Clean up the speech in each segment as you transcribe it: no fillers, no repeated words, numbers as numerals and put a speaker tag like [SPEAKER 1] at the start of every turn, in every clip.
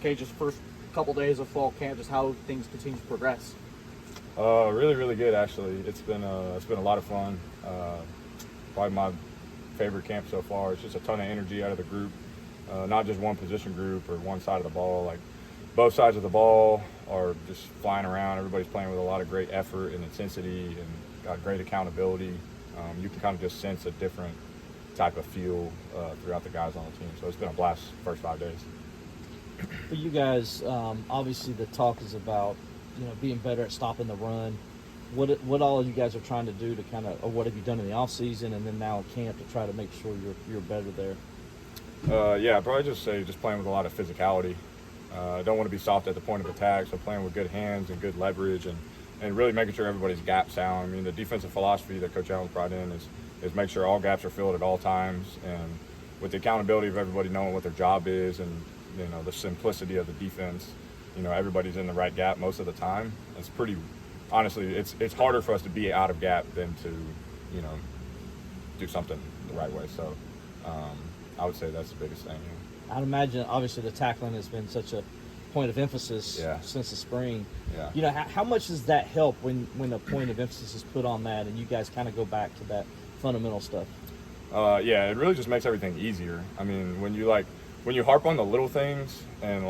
[SPEAKER 1] Cade, just first couple days of fall camp, just how things continue to progress?
[SPEAKER 2] Really, really good actually. It's been a lot of fun. Probably my favorite camp so far. It's just a ton of energy out of the group. Not just one position group or one side of the ball. Like both sides of the ball are just flying around. Everybody's playing with a lot of great effort and intensity and got great accountability. You can kind of just sense a different type of feel throughout the guys on the team. So it's been a blast the first 5 days.
[SPEAKER 3] For you guys, obviously the talk is about being better at stopping the run. What all of you guys are trying to do to kind of, or what have you done in the off season and then now in camp to try to make sure you're better there?
[SPEAKER 2] Yeah, I'd probably just say just playing with a lot of physicality. Don't want to be soft at the point of attack, so playing with good hands and good leverage and really making sure everybody's gap sound. I mean, the defensive philosophy that Coach Allen's brought in is make sure all gaps are filled at all times, and with the accountability of everybody knowing what their job is and the simplicity of the defense, everybody's in the right gap most of the time. It's pretty, honestly, it's harder for us to be out of gap than to, do something the right way. So I would say that's the biggest thing.
[SPEAKER 3] I'd imagine, obviously, the tackling has been such a point of emphasis since the spring.
[SPEAKER 2] Yeah.
[SPEAKER 3] How much does that help when a point of emphasis is put on that and you guys kind of go back to that fundamental stuff?
[SPEAKER 2] Yeah, it really just makes everything easier. I mean, when you harp on the little things and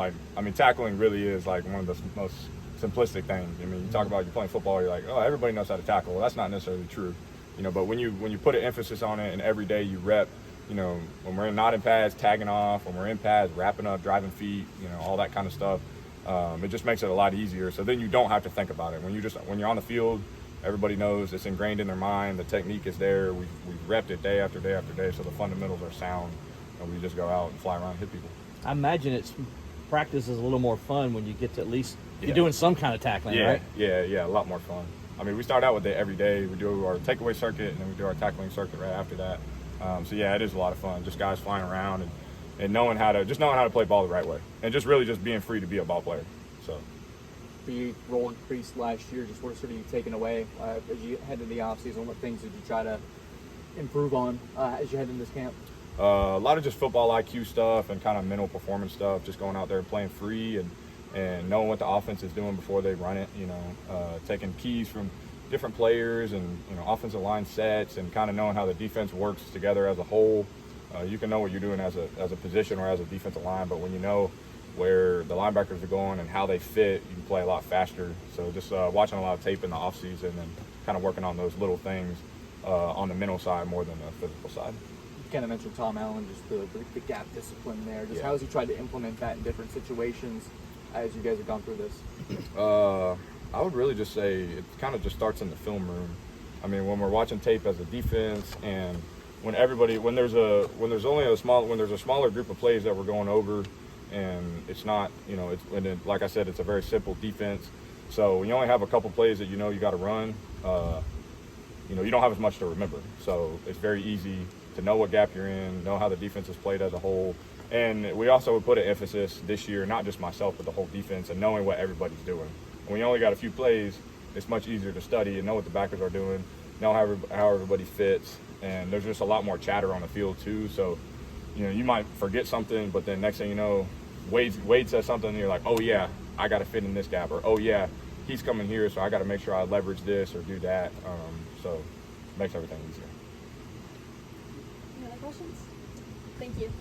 [SPEAKER 2] tackling really is like one of the most simplistic things. I mean, you talk about you playing football, you're like, oh, everybody knows how to tackle. Well, that's not necessarily true, but when you put an emphasis on it and every day you rep, when we're not in pads, tagging off, when we're in pads, wrapping up, driving feet, all that kind of stuff, it just makes it a lot easier. So then you don't have to think about it. When you're on the field, everybody knows it's ingrained in their mind. The technique is there. We've repped it day after day after day, so the fundamentals are sound, and we just go out and fly around and hit people.
[SPEAKER 3] I imagine practice is a little more fun when you get to at least you're doing some kind of tackling, right?
[SPEAKER 2] Yeah, a lot more fun. I mean, we start out with it every day. We do our takeaway circuit, and then we do our tackling circuit right after that. So yeah, it is a lot of fun. Just guys flying around and knowing how to play ball the right way, and just really just being free to be a ball player. So.
[SPEAKER 1] For you, role increased last year. Just what sort of you taken away as you head into the offseason? What things did you try to improve on as you head into this camp?
[SPEAKER 2] A lot of just football IQ stuff and kind of mental performance stuff. Just going out there and playing free and knowing what the offense is doing before they run it. Taking keys from different players and offensive line sets and kind of knowing how the defense works together as a whole. You can know what you're doing as a position or as a defensive line, but when you know where the linebackers are going and how they fit, you can play a lot faster. So just watching a lot of tape in the offseason and kind of working on those little things on the mental side more than the physical side.
[SPEAKER 1] You kind of mentioned Tom Allen, just the gap discipline there. Just how has he tried to implement that in different situations as you guys have gone through this?
[SPEAKER 2] I would really just say it kind of just starts in the film room. I mean, when we're watching tape as a defense and when there's a smaller group of plays that we're going over, and it's not, like I said, it's a very simple defense. So when you only have a couple plays that you got to run, you don't have as much to remember. So it's very easy to know what gap you're in, know how the defense is played as a whole. And we also would put an emphasis this year, not just myself, but the whole defense, and knowing what everybody's doing. When you only got a few plays, it's much easier to study and know what the backers are doing, know how everybody fits, and there's just a lot more chatter on the field too. So, you might forget something, but then next thing you know, Wade says something, and you're like, oh yeah, I got to fit in this gap, or oh yeah, he's coming here, so I got to make sure I leverage this or do that. So it makes everything easier.
[SPEAKER 4] Any other questions? Thank you.